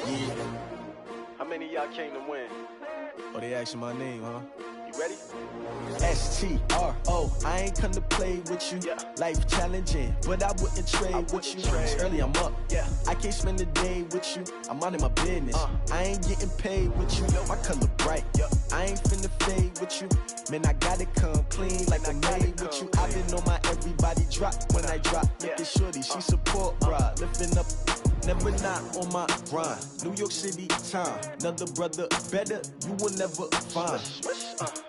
Yeah. How many of y'all came to win? Oh, they asking my name, huh? You ready? S-T-R-O, I ain't come to play with you. Yeah. Life challenging, but I wouldn't trade with you. trade. It's early, I'm up. Yeah. I can't spend a day with you. I'm out in my business. I ain't getting paid with you. My color bright. I ain't finna fade with you. Man, I gotta come clean like I'm made with you. I've been on my everybody drop when I drop. Look at shorty, she support ride. Lifting up, never not on my grind. New York City time, another brother better, you will never find.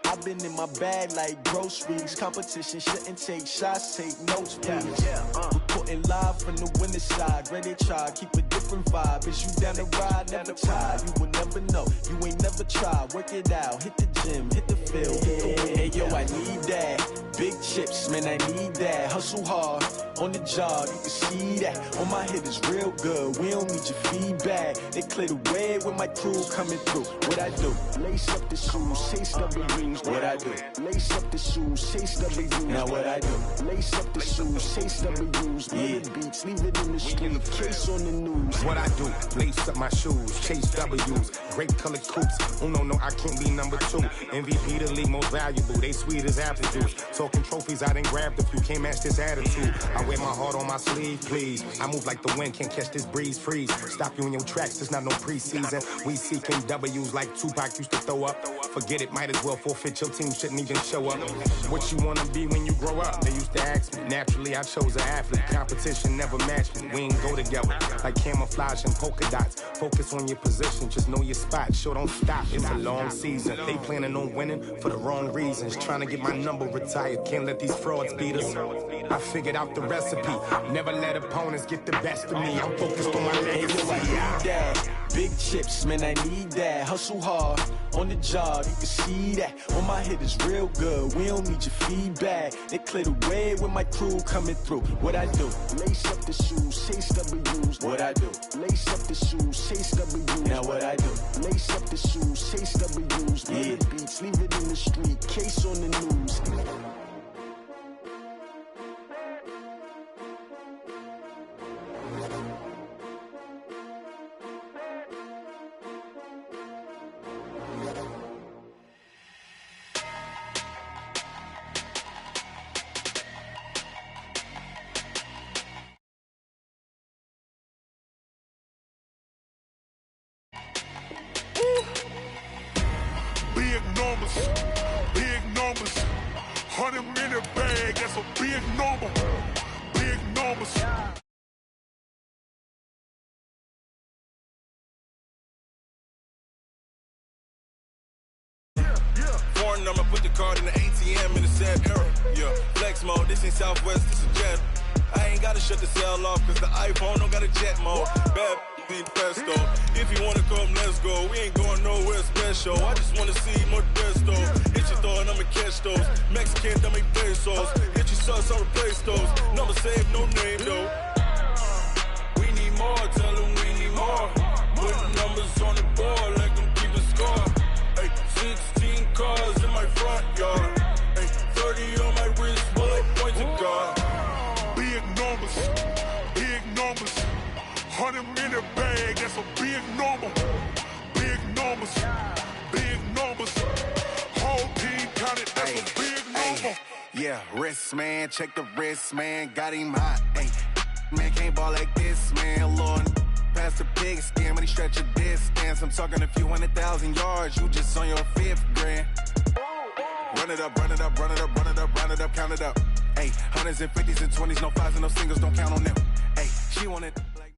I've been in my bag like groceries. Competition shouldn't take shots, take notes, please. Reporting live from the winning side. Ready to try, keep a different vibe. Is you down the ride, never tired. You will never know, you ain't never tried. Work it out, hit the gym, hit the field, hit the win. Hey yo, I need that. Big chips, man, I need that. Hustle hard, on the job, you can see that. On my hit is real good, we don't need your feedback. They clear the way with my crew coming through. What I do? Lace up the shoes, chase double rings. What I do? Lace up the shoes, chase double U's. Now what I do? Lace up the shoes, chase double U's. Yeah. Beats, leave it in the street, case on the news. What I do? Lace up my shoes, chase W's. Great colored coops. Oh no, I can't be number 2. MVP the league most valuable. They sweet as apple juice. Talking trophies, I done grabbed a few. Can't match this attitude. I wear my heart on my sleeve, please. I move like the wind, can't catch this breeze. Freeze. Stop you in your tracks, there's not no preseason. We seeking W's like Tupac used to throw up. Forget it, might as well forfeit. Your team shouldn't even show up. What you wanna be when you grow up? They used to ask me. Naturally, I chose an athlete. Competition never matched me. We ain't go together like camouflage and polka dots. Focus on your position, just know your spot. Sure, don't stop. It's a long season. They planning on winning for the wrong reasons. Trying to get my number retired. Can't let these frauds beat us. I figured out the recipe. Never let opponents get the best of me. I'm focused on my legacy. I need that. Big chips, man, I need that. Hustle hard, on the job, you can see that. On my hit is real good, we don't need your feedback. They clear the way with my crew coming through. What I do? Lace up the shoes, chase W's. What I do? Lace up the shoes, chase W's. Now what I do? Lace up the shoes, chase W's. Yeah. Beats, leave it in the street, case on the news. Big numbers, 100 minute bag, that's a big number, big numbers. Foreign number, put the card in the ATM in the sad era. Yeah, flex mode, this ain't Southwest, this is jet. I ain't gotta shut the cell off, cause the iPhone don't got a jet mode. Bad being pesto. If you wanna come, let's go. We ain't going nowhere special. I just wanna see more pesto. Hit your throw and I'ma catch those. Mexican, dummy pesos. Hit your sus, I'll replace those. Number save, no name though. We need more, tell them we need more. Putting numbers on the board like them keeping score. Ay, 16 cars in my front yard. Ay, 30 on my wrist, bullet point to God. Big numbers, 100 minute bag, that's a big number. Big numbers, whole team counted, that's a big number. Yeah, wrist man, check the wrist man, got him hot. Ay, man can't ball like this, man. Lord, past the pig skin, but he stretch a distance. I'm talking a few 100,000 yards, you just on your 5th grand. Run it up, count it up. Ay, hundreds and 50s and 20s, no 5s and no singles, don't count on them. Ay, she wanted like.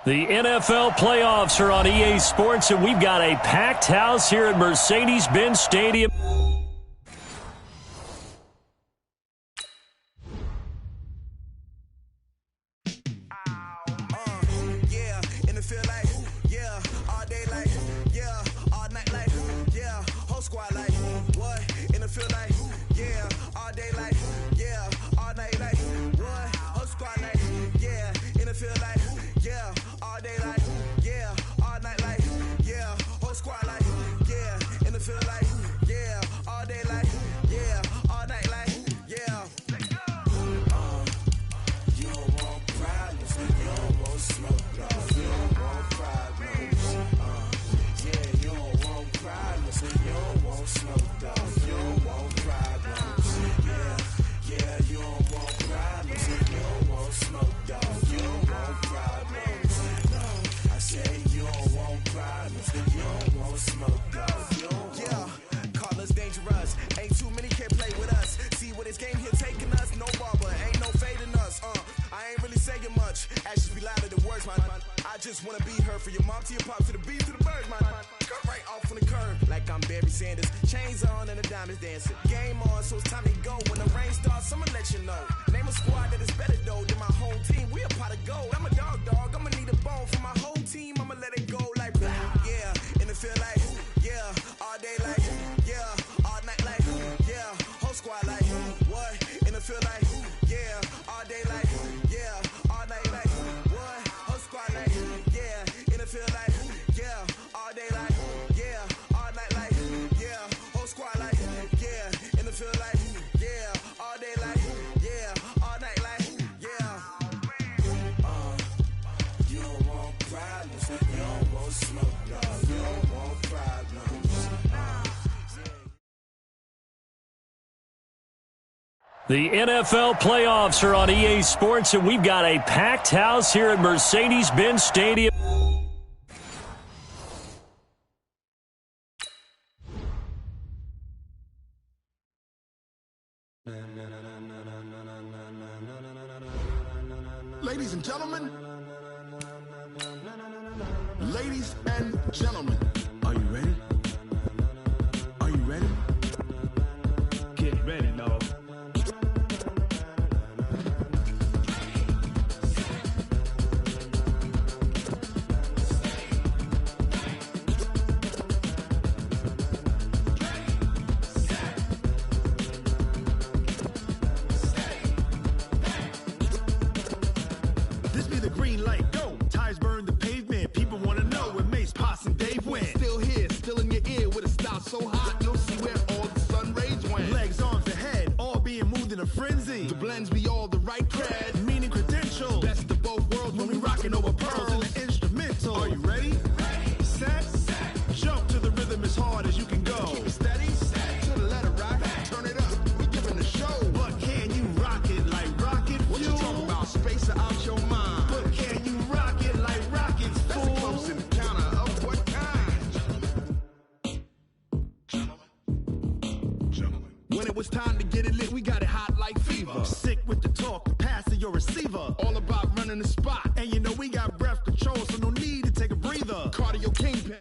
The NFL playoffs are on EA Sports, and we've got a packed house here at Mercedes-Benz Stadium. Feel like, Ain't too many can play with us. See where this game here taking us. No barber, ain't no fading us. I ain't really saying much. Actions be louder than words, man. I just wanna be heard from your mom to your pop to the beat to the birds, man. Cut right off on the curb, like I'm Barry Sanders. Chains on and the diamonds dancing. Game on, so it's time to go. When the rain starts, I'ma let you know. Name a squad that is better though than my whole team. We a pot of gold. I'm a dog. I'ma need a bone for my whole team. I'ma let it go like yeah. And it feel like yeah. All day like yeah. All night like yeah. Whole squad like what? And it feel like yeah. All day like yeah. All night like what? Whole squad like yeah. And it feel like yeah. All day like yeah. All night like yeah. Whole squad like yeah. And it feel like yeah. All day like yeah. All night like yeah. You don't want problems. You don't want smoke. No, you don't want problems. The NFL playoffs are on EA Sports, and we've got a packed house here at Mercedes-Benz Stadium. Ladies and gentlemen, are you ready? Are you ready? Get ready, dog. This be the green light, go. Tires burn the pavement. People want to know where Mace, Potts, and Dave went. Still here, still in your ear with a style so hot, you'll see where all the sun rays went. Legs, arms, and head, all being moved in a frenzy. The blends be all the right cred. Meaning credentials. Best of both worlds when we rockin' over Pearls in pearls. the instrumental. Are you ready? Set. Jump to the rhythm as hard as you can go. Keep it steady, to the letter right. Turn it up, we giving the show. But can you rock it like rocket What you fuel? talking about? Space or out your mind? But can you rock it like rockets, That's a fool? close encounter of what kind? When it was time to get it lit, we got it hot like fever. Sick with the talk, passing your receiver. All about running the spot. And you know we got breath control, so no need to take a breather. Cardio kingpin.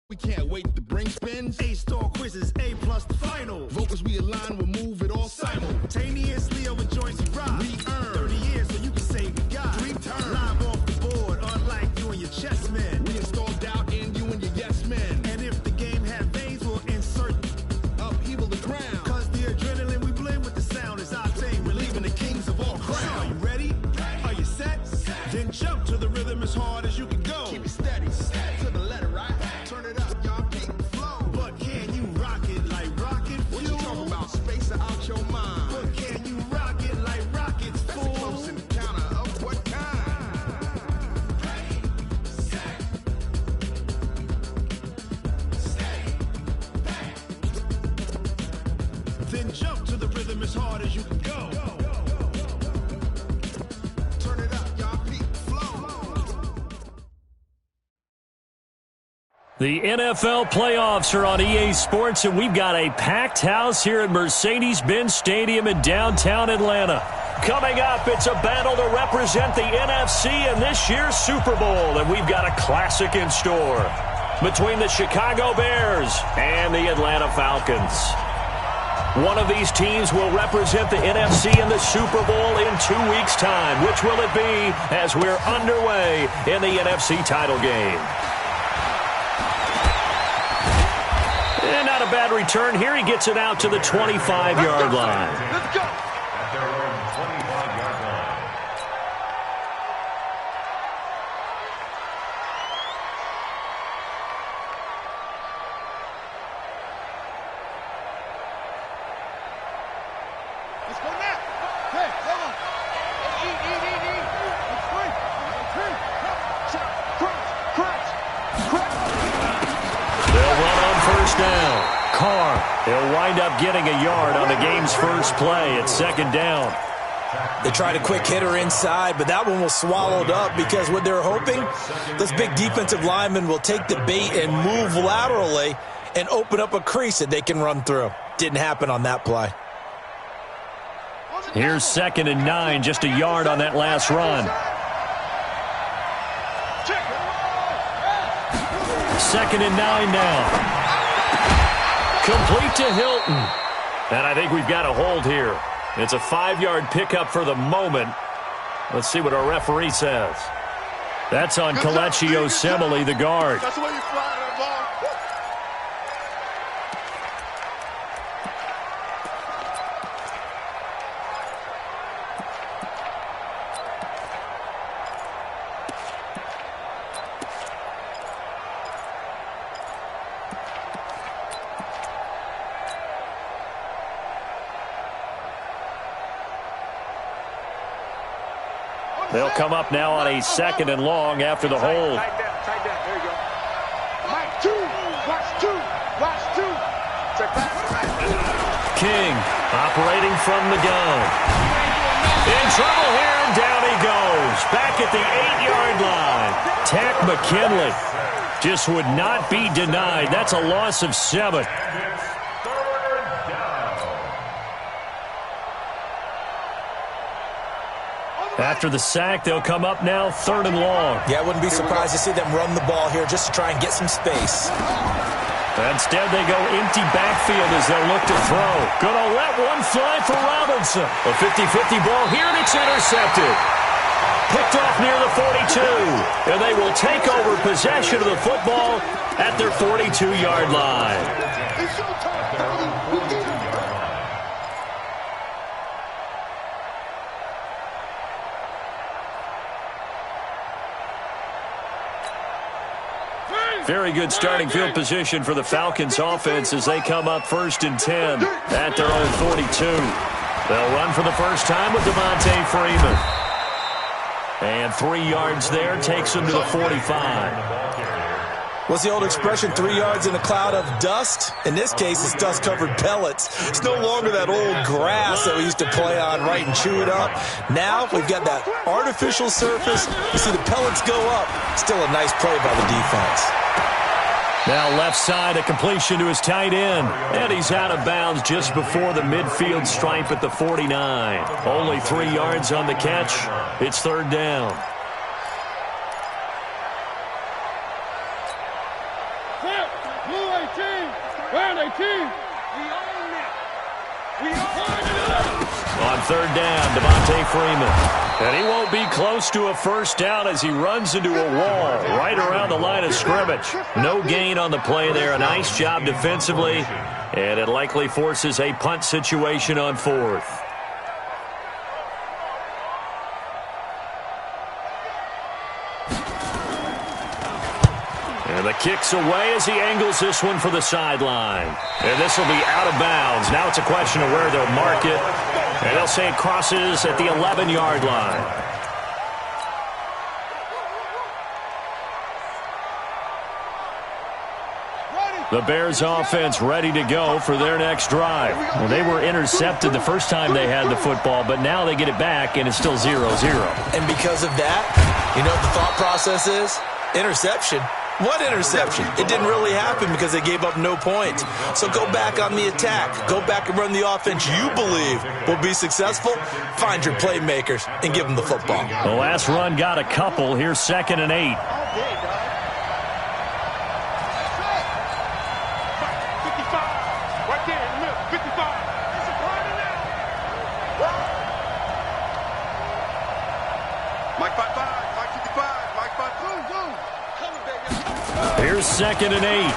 We can't wait to bring spins. A-star quizzes, A+ the final. Vocals we align, we'll move it all Simultaneously over joints we rock. We earn 30 years so you can say we got. 3 turns. Live off the board, unlike you and your chess men. We install doubt in you and your yes men. And if the game had veins, we'll insert. Upheaval the ground. Cause the adrenaline we blend with the sound is our thing. We're leaving the kings of all Crown. crown. Are you ready? Are you set? Then jump to the rhythm as hard as you can go. Keep it steady, to the letter right. Turn it up, y'all keep the flow. But can you rock it like rocket What fuel? you talking about? Space or out your mind? But can you rock it like rockets, That's a fool? close encounter of what kind? Then jump to the rhythm as hard as you can go. Turn it up, y'all keep the flow. The NFL playoffs are on EA Sports, and we've got a packed house here at Mercedes-Benz Stadium in downtown Atlanta. Coming up, it's a battle to represent the NFC in this year's Super Bowl, and we've got a classic in store between the Chicago Bears and the Atlanta Falcons. One of these teams will represent the NFC in the Super Bowl in 2 weeks' time. Which will it be as we're underway in the NFC title game? And not a bad return here. He gets it out to the 25-yard line. Let's go. At their own 25-yard line. Let's go now. Hey, hold on. Eat. It's free. Crunch. They'll run on first down. Carr, he'll wind up getting a yard on the game's first play at second down. They tried a quick hitter inside, but that one was swallowed up because what they're hoping, those big defensive linemen will take the bait and move laterally and open up a crease that they can run through. Didn't happen on that play. Here's 2nd and 9, just a yard on that last run. 2nd and 9 now. Complete to Hilton. And I think we've got a hold here. It's a 5-yard pickup for the moment. Let's see what our referee says. That's on Kelechi Osemele, the guard. That's the way you fly that ball. They'll come up now on a 2nd and long after the hold. Tight down. There you go. Mike, 2. Watch 2. Watch 2. Check back. King operating from the gun. In trouble here, and down he goes. Back at the 8-yard line. Tack McKinley just would not be denied. That's a loss of 7. After the sack, they'll come up now 3rd and long. Yeah, I wouldn't be surprised to see them run the ball here just to try and get some space. Instead, they go empty backfield as they'll look to throw. Gonna let one fly for Robinson. A 50-50 ball here, and it's intercepted. Picked off near the 42. And they will take over possession of the football at their 42-yard line. Very good starting field position for the Falcons offense as they come up 1st and 10 at their own 42. They'll run for the first time with Devontae Freeman. And 3 yards there takes them to the 45. What's the old expression, 3 yards in a cloud of dust? In this case, it's dust-covered pellets. It's no longer that old grass that we used to play on, right, and chew it up. Now we've got that artificial surface. You see the pellets go up. Still a nice play by the defense. Now left side, a completion to his tight end. And he's out of bounds just before the midfield stripe at the 49. Only 3 yards on the catch. It's 3rd down. On 3rd down, Devontae Freeman. And he won't be close to a first down as he runs into a wall right around the line of scrimmage. No gain on the play there. A nice job defensively. And it likely forces a punt situation on 4th. And the kick's away as he angles this one for the sideline. And this will be out of bounds. Now it's a question of where they'll mark it. And they'll say it crosses at the 11-yard line. The Bears offense ready to go for their next drive. Well, they were intercepted the first time they had the football, but now they get it back, and it's still 0-0. And because of that, you know what the thought process is? Interception. What interception? It didn't really happen because they gave up no points. So go back on the attack. Go back and run the offense you believe will be successful. Find your playmakers and give them the football. The last run got a couple. Here's 2nd and 8. Here's 2nd and 8.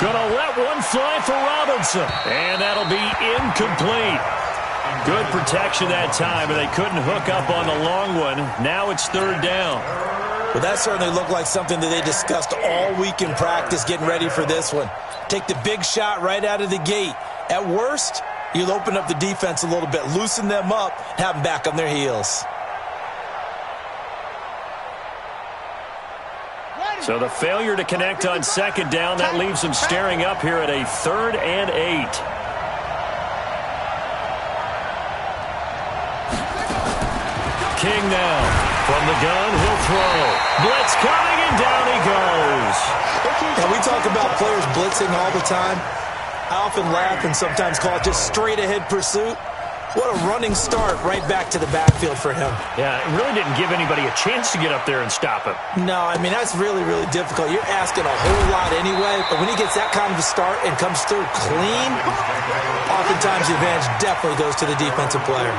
Gonna let one fly for Robinson. And that'll be incomplete. Good protection that time, and they couldn't hook up on the long one. Now it's 3rd down. Well, that certainly looked like something that they discussed all week in practice, getting ready for this one. Take the big shot right out of the gate. At worst, you'll open up the defense a little bit, loosen them up, have them back on their heels. So the failure to connect on 2nd down, that leaves them staring up here at a 3rd and 8. King now From the gun, he'll throw. Blitz coming, and down he goes. And we talk about players blitzing all the time. I often laugh and sometimes call it just straight-ahead pursuit. What a running start right back to the backfield for him. Yeah, it really didn't give anybody a chance to get up there and stop him. No, I mean, that's really, really difficult. You're asking a whole lot anyway, but when he gets that kind of a start and comes through clean, oftentimes the advantage definitely goes to the defensive player.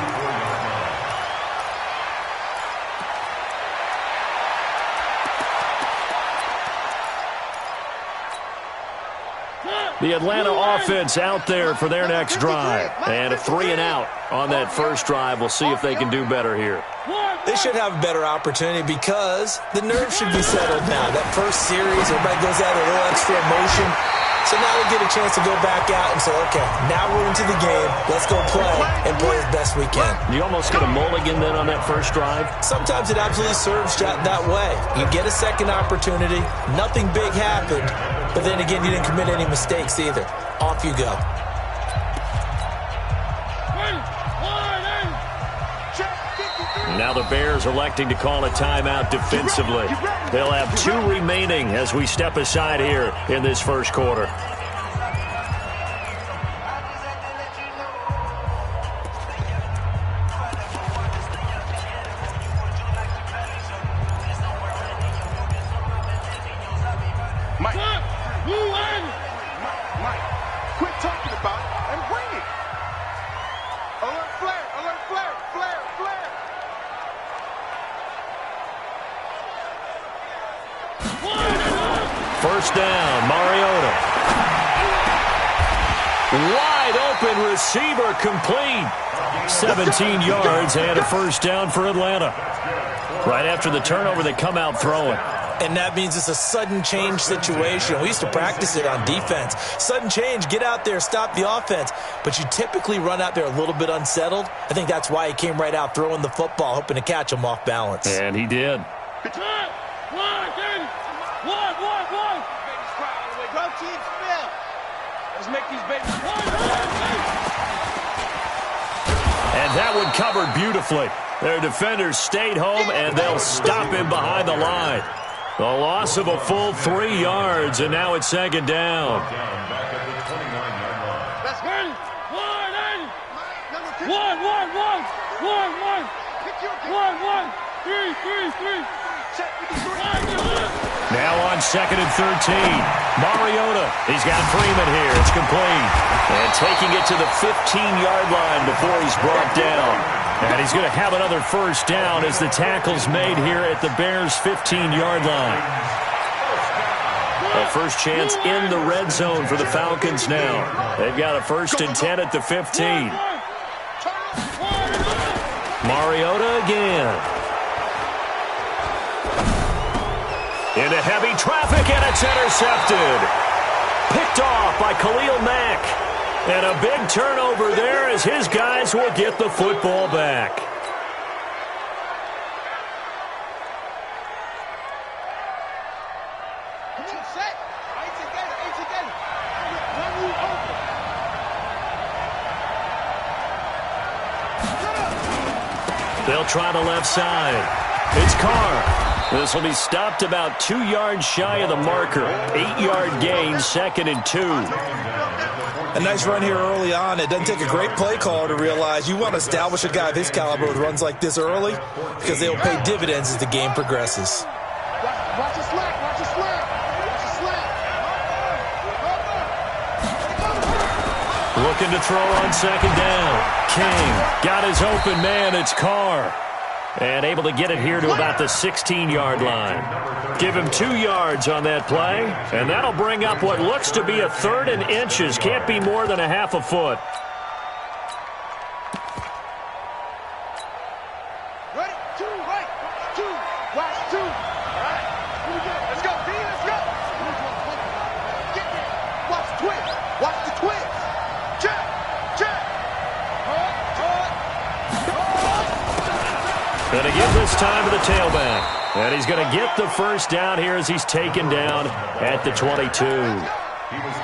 The Atlanta offense out there for their next drive. And a 3-and-out on that first drive. We'll see if they can do better here. They should have a better opportunity because the nerves should be settled now. That first series, everybody goes out a little extra emotion. So now they get a chance to go back out and say, okay, now we're into the game. Let's go play and play as best we can. You almost get a mulligan then on that first drive? Sometimes it absolutely serves that way. You get a second opportunity. Nothing big happened. But then again, you didn't commit any mistakes either. Off you go. Now the Bears electing to call a timeout defensively. They'll have 2 remaining as we step aside here in this first quarter. Mike, quit talking about it and bring it. Alert flare, flare. First down, Mariota. Wide open receiver complete. 17 yards and a first down for Atlanta. Right after the turnover, they come out throwing. And that means it's a sudden change situation. We used to practice it on defense. Sudden change, get out there, stop the offense. But you typically run out there a little bit unsettled. I think that's why he came right out throwing the football, hoping to catch him off balance. And he did. Go team spill. Let's make these babies. And that one covered beautifully. Their defenders stayed home, and they'll stop him behind the line. The loss of a full 3 yards, and now it's second down. Let's go. Three. Now on 2nd and 13. Mariota. He's got Freeman here. It's complete. And taking it to the 15-yard line before he's brought down. And he's going to have another first down as the tackle's made here at the Bears' 15-yard line. A first chance in the red zone for the Falcons now. They've got a 1st and 10 at the 15. Mariota again. Into heavy traffic, and it's intercepted. Picked off by Khalil Mack. And a big turnover there as his guys will get the football back. They'll try the left side. It's Carr. This will be stopped about 2 yards shy of the marker. 8-yard gain, 2nd and 2. A nice run here early on. It doesn't take a great play caller to realize you want to establish a guy of his caliber with runs like this early because they'll pay dividends as the game progresses. Watch the slack. Looking to throw on 2nd down. King got his open man. It's Carr. And able to get it here to about the 16-yard line. Give him 2 yards on that play. And that'll bring up what looks to be a 3rd and inches. Can't be more than a half a foot. Ready? 2, right. 2. Watch 2. All right. Here we go. Let's go, D. Let's go. Get there. Watch the twist. Watch the twist. Check. Going to give this time to the tailback. And he's going to get the first down here as he's taken down at the 22.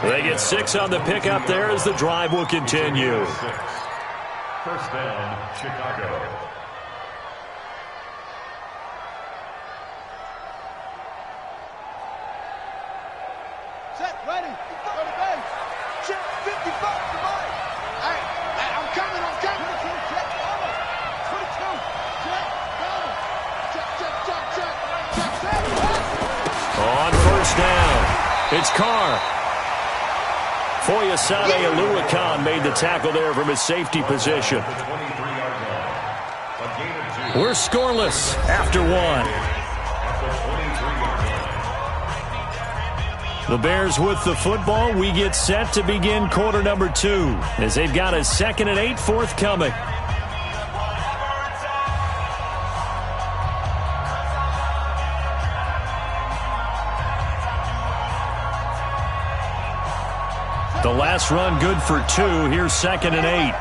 They get 6 on the pickup there as the drive will continue. First down, Chicago. On first down, it's Carr. Foyesade Aluakan made the tackle there from his safety position. We're scoreless after one. The Bears with the football. We get set to begin quarter number 2 as they've got a 2nd and 8 forthcoming. The last run good for 2. Here's 2nd and 8.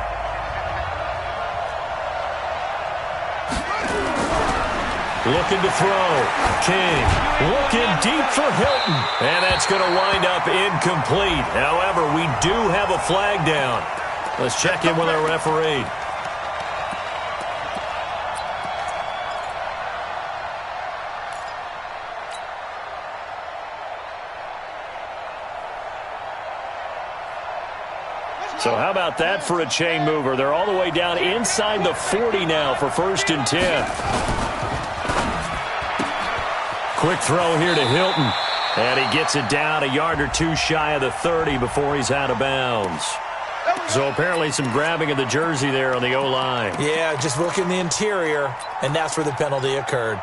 Looking to throw. King looking deep for Hilton. And that's going to wind up incomplete. However, we do have a flag down. Let's check in with our referee. So how about that for a chain mover? They're all the way down inside the 40 now for 1st and 10. Quick throw here to Hilton. And he gets it down a yard or 2 shy of the 30 before he's out of bounds. So apparently some grabbing of the jersey there on the O-line. Yeah, just working the interior, and that's where the penalty occurred.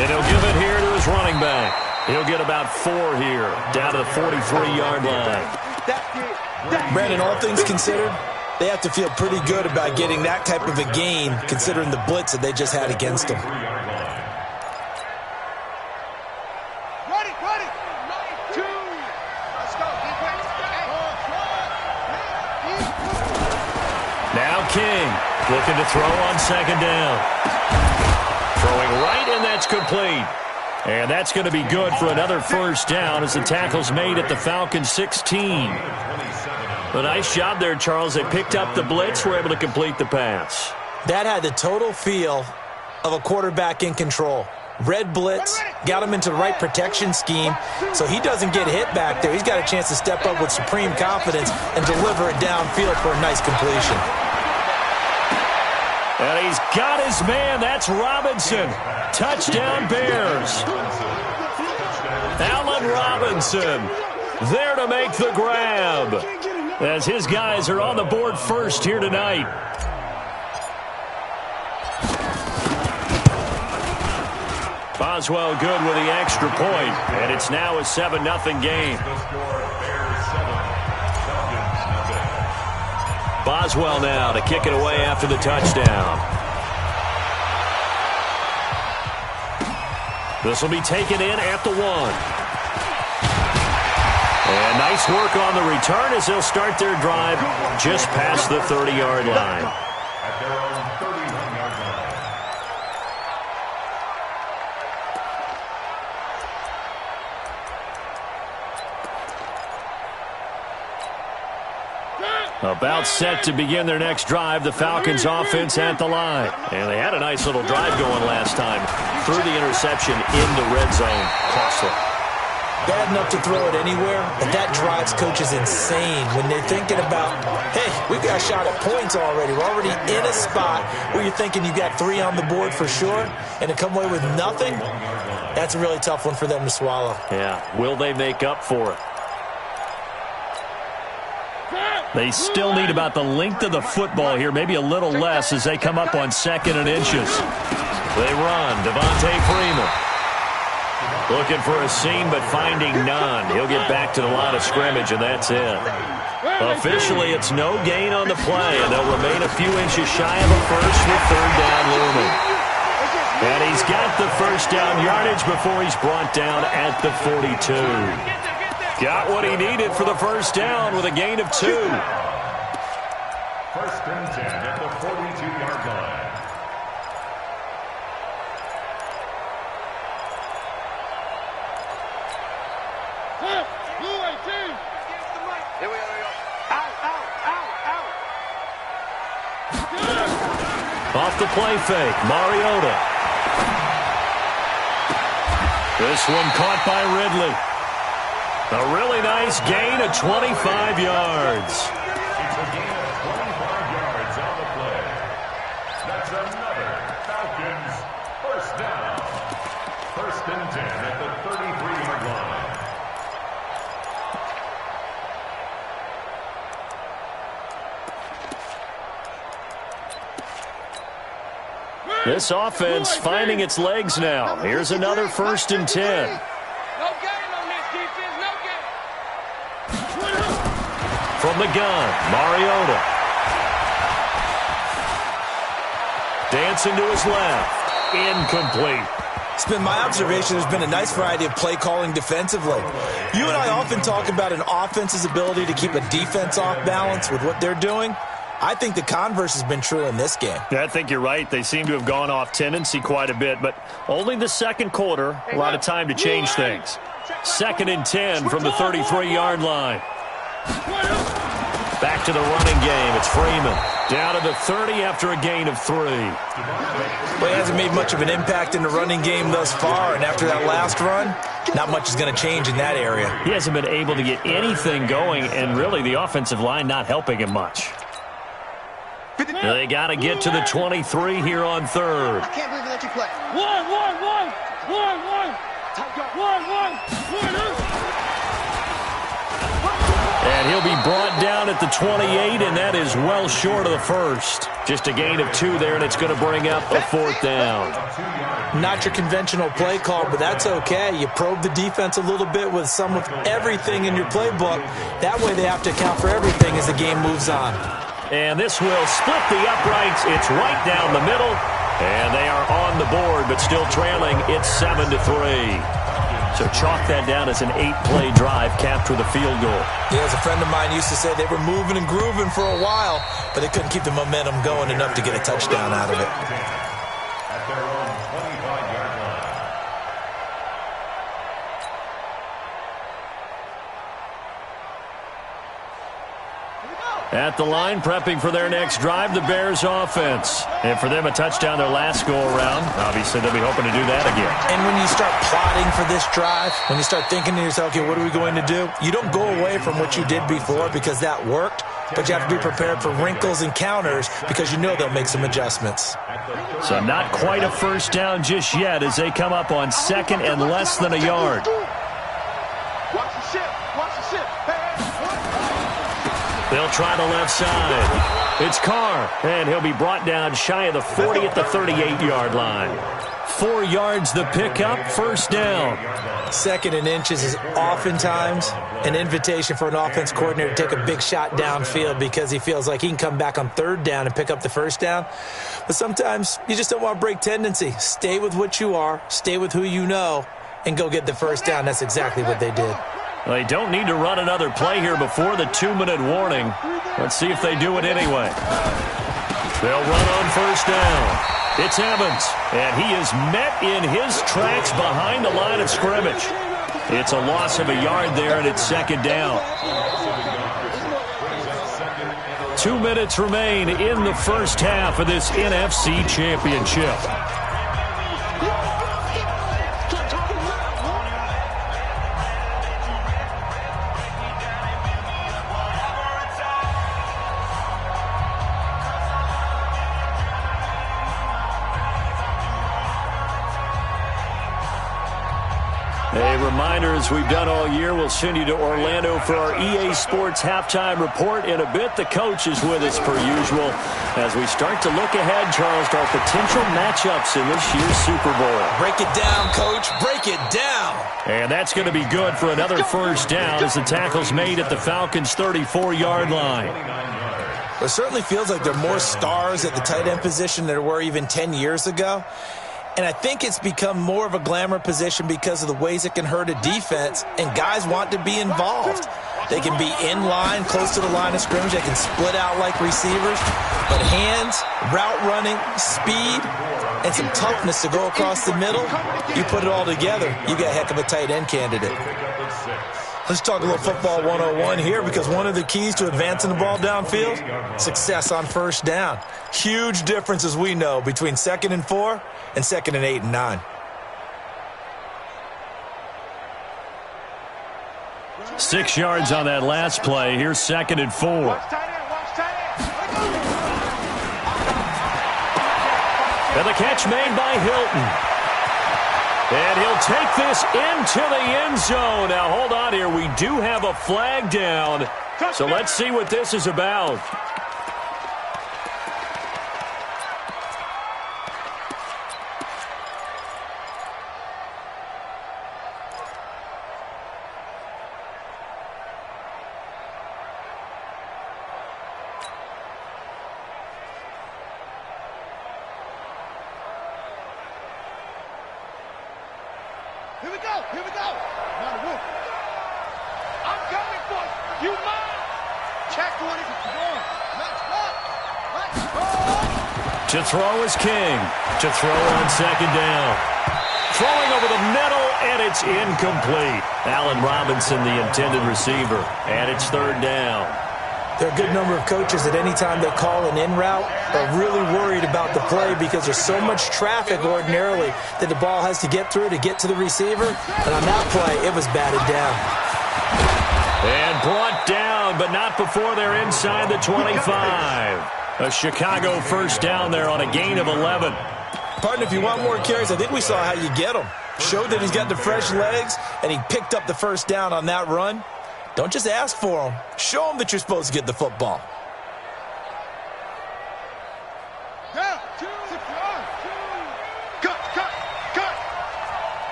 And he'll give it here to his running back. He'll get about 4 here, down to the 43-yard line. Brandon, all things considered, they have to feel pretty good about getting that type of a gain, considering the blitz that they just had against them. Now King looking to throw on 2nd down. Throwing right, and that's complete. And that's going to be good for another 1st down as the tackle's made at the Falcons 16. A nice job there, Charles. They picked up the blitz, were able to complete the pass. That had the total feel of a quarterback in control. Red blitz, got him into the right protection scheme, so he doesn't get hit back there. He's got a chance to step up with supreme confidence and deliver it downfield for a nice completion. And he's got his man. That's Robinson. Touchdown, Bears. Allen Robinson there to make the grab as his guys are on the board first here tonight. Boswell good with the extra point, and it's now a 7-0 game. Boswell now to kick it away after the touchdown. This will be taken in at the 1. And nice work on the return as they'll start their drive just past the 30-yard line. At their own 31-yard line. About set to begin their next drive, the Falcons offense at the line. And they had a nice little drive going last time. Threw the interception in the red zone. Costly. Bad enough to throw it anywhere, but that drives coaches insane when they're thinking about, hey, we've got a shot at points already. We're already in a spot where you're thinking you got 3 on the board for sure, and to come away with nothing, that's a really tough one for them to swallow. Yeah, will they make up for it? They still need about the length of the football here, maybe a little less as they come up on 2nd and inches. They run. Devontae Freeman looking for a seam but finding none. He'll get back to the line of scrimmage, and that's it. Officially, it's no gain on the play, and they'll remain a few inches shy of a first with 3rd down looming. And he's got the 1st down yardage before he's brought down at the 42. Got what he needed for the 1st down with a gain of 2. First and 10 at the 42-yard line. Here we go. Out. Off the play fake, Mariota. This one caught by Ridley. A really nice gain of 25 yards. It's a gain of 25 yards on the play. That's another Falcons first down. First and 10 at the 33-yard line. This offense finding its legs now. Here's another first and 10. No game on this defense, no game. From the gun, Mariota. Dancing to his left. Incomplete. It's been my observation there's been a nice variety of play calling defensively. You and I often talk about an offense's ability to keep a defense off balance with what they're doing. I think the converse has been true in this game. Yeah, I think you're right. They seem to have gone off tendency quite a bit, but only the second quarter, a lot of time to change things. Second and 10 from the 33-yard line. Back to the running game. It's Freeman. Down to the 30 after a gain of 3. Well, he hasn't made much of an impact in the running game thus far, and after that last run, not much is going to change in that area. He hasn't been able to get anything going, and really the offensive line not helping him much. They got to get to the 23 here on third. I can't believe they let you play. One. And he'll be brought down at the 28, and that is well short of the first. Just a gain of 2 there, and it's going to bring up a fourth down. Not your conventional play call, but that's okay. You probe the defense a little bit with some of everything in your playbook. That way they have to account for everything as the game moves on. And this will split the uprights. It's right down the middle. And they are on the board, but still trailing. It's 7-3. So chalk that down as an 8-play drive capped with a field goal. Yeah, as a friend of mine used to say, they were moving and grooving for a while, but they couldn't keep the momentum going enough to get a touchdown out of it. At their own 25-yard line. At the line, prepping for their next drive, the Bears offense. And for them, a touchdown their last go-around. Obviously, they'll be hoping to do that again. And when you start plotting for this drive, when you start thinking to yourself, okay, what are we going to do? You don't go away from what you did before because that worked, but you have to be prepared for wrinkles and counters because you know they'll make some adjustments. So not quite a first down just yet as they come up on second and less than a yard. Watch the ship. They'll try the left side. It's Carr, and he'll be brought down shy of the 40 at the 38-yard line. 4 yards the pickup, first down. Second and inches is oftentimes an invitation for an offense coordinator to take a big shot downfield because he feels like he can come back on third down and pick up the first down. But sometimes you just don't want to break tendency. Stay with what you are, stay with who you know, and go get the first down. That's exactly what they did. They don't need to run another play here before the 2-minute warning. Let's see if they do it anyway. They'll run on first down. It's Evans, and he is met in his tracks behind the line of scrimmage. It's a loss of a yard there, and it's second down. 2 minutes remain in the first half of this NFC Championship. A reminder, as we've done all year, we'll send you to Orlando for our EA Sports halftime report. In a bit, the coach is with us per usual as we start to look ahead, Charles, to our potential matchups in this year's Super Bowl. Break it down, Coach. Break it down. And that's going to be good for another first down as the tackle's made at the Falcons' 34-yard line. It certainly feels like there are more stars at the tight end position than there were even 10 years ago. And I think it's become more of a glamour position because of the ways it can hurt a defense, and guys want to be involved. They can be in line, close to the line of scrimmage. They can split out like receivers. But hands, route running, speed, and some toughness to go across the middle, you put it all together, you got a heck of a tight end candidate. Let's talk a little football 101 here, because one of the keys to advancing the ball downfield, success on first down. Huge difference, as we know, between 2nd and 4 and 2nd and 8 and 9. Six yards on that last play. Here's 2nd and 4. And the catch made by Hilton. And he'll take this into the end zone. Now, hold on here. We do have a flag down. So let's see what this is about. Here we go. Now the roof. I'm coming for you. You mine. Check one. Let's go. To throw is King. To throw on 2nd down. Throwing over the middle, and it's incomplete. Allen Robinson, the intended receiver. And it's 3rd down. There are a good number of coaches that any time they call an in route are really worried about the play, because there's so much traffic ordinarily that the ball has to get through to get to the receiver. And on that play, it was batted down. And brought down, but not before they're inside the 25. A Chicago first down there on a gain of 11. Partner, if you want more carries, I think we saw how you get them. Showed that he's got the fresh legs, and he picked up the first down on that run. Don't just ask for them. Show them that you're supposed to get the football.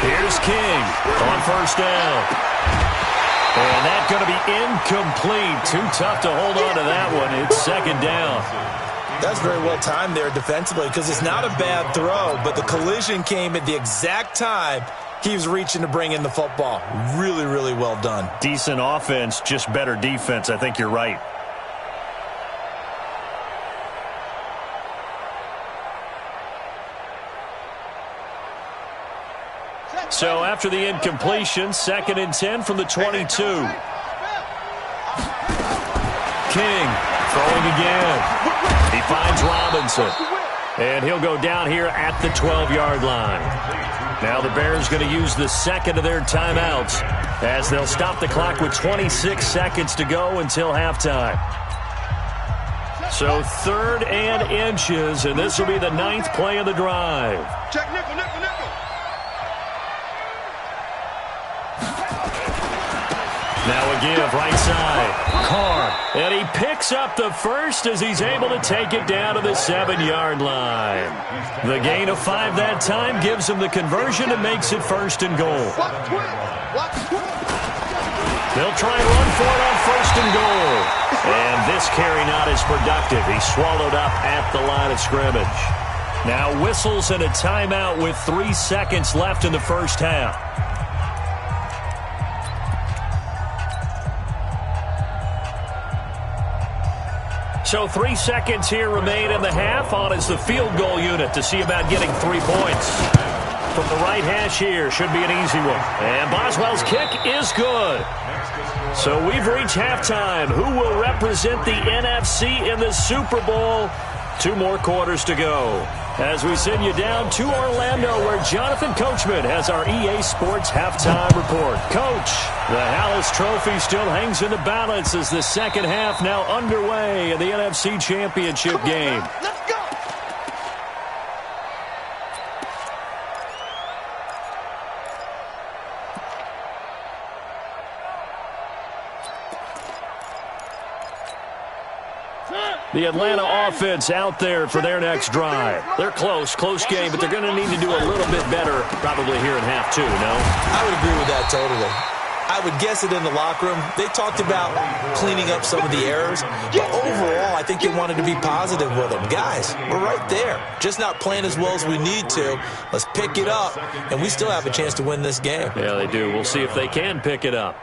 Here's King on first down. And that's going to be incomplete. Too tough to hold on to that one. It's 2nd down. That's very well timed there defensively, because it's not a bad throw, but the collision came at the exact time he was reaching to bring in the football. Really, really well done. Decent offense, just better defense. I think you're right. So after the incompletion, 2nd and 10 from the 22. King throwing again. He finds Robinson. And he'll go down here at the 12-yard line. Now the Bears going to use the 2nd of their timeouts, as they'll stop the clock with 26 seconds to go until halftime. So 3rd and inches, and this will be the 9th play of the drive. Check nickel. Now a give right side. Carr. And he picks up the first as he's able to take it down to the 7-yard line. The gain of 5 that time gives him the conversion and makes it 1st and goal. They'll try and run for it on 1st and goal. And this carry not as productive. He's swallowed up at the line of scrimmage. Now whistles and a timeout with 3 seconds left in the first half. So 3 seconds here remain in the half. On is the field goal unit to see about getting 3 points. From the right hash here, should be an easy one. And Boswell's kick is good. So we've reached halftime. Who will represent the NFC in the Super Bowl? 2 more quarters to go. As we send you down to Orlando, where Jonathan Coachman has our EA Sports halftime report. Coach, the Hallis Trophy still hangs in the balance as the 2nd half now underway in the NFC Championship game. Let's go. The Atlanta offense out there for their next drive. They're close game, but they're going to need to do a little bit better probably here in half 2, no? I would agree with that totally. I would guess it in the locker room. They talked about cleaning up some of the errors, but overall, I think they wanted to be positive with them. Guys, we're right there. Just not playing as well as we need to. Let's pick it up, and we still have a chance to win this game. Yeah, they do. We'll see if they can pick it up.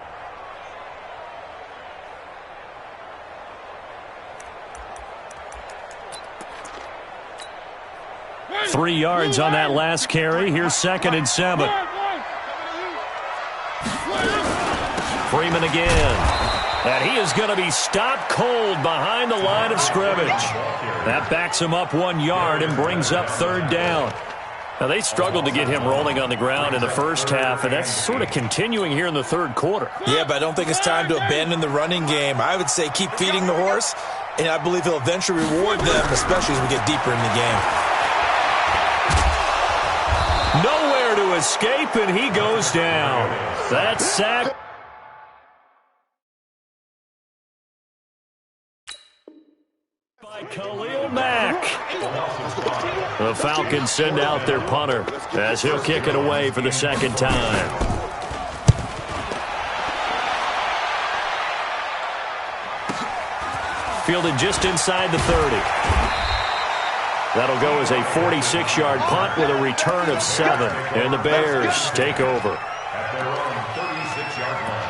Three yards on that last carry. Here's 2nd and 7. Freeman again. And he is going to be stopped cold behind the line of scrimmage. That backs him up 1 yard and brings up 3rd down. Now, they struggled to get him rolling on the ground in the first half, and that's sort of continuing here in the 3rd quarter. Yeah, but I don't think it's time to abandon the running game. I would say keep feeding the horse, and I believe he'll eventually reward them, especially as we get deeper in the game. Nowhere to escape, and he goes down. That's sack. By Khalil Mack. The Falcons send out their punter as he'll kick it away for the 2nd time. Fielded just inside the 30. That'll go as a 46-yard punt with a return of 7. And the Bears take over. At their own 36-yard line.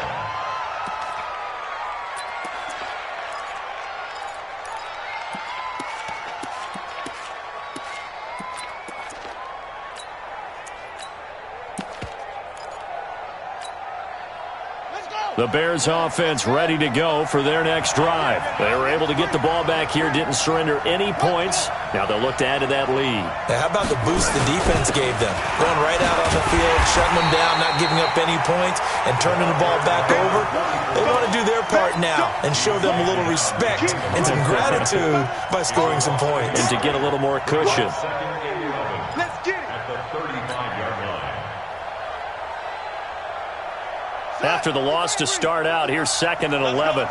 The Bears offense ready to go for their next drive. They were able to get the ball back here, didn't surrender any points. Now they'll look to add to that lead. Yeah, how about the boost the defense gave them? Going right out on the field, shutting them down, not giving up any points, and turning the ball back over. They want to do their part now and show them a little respect and some gratitude by scoring some points. And to get a little more cushion. Let's get it. At the 35-yard line. After the loss to start out, here's 2nd and 11.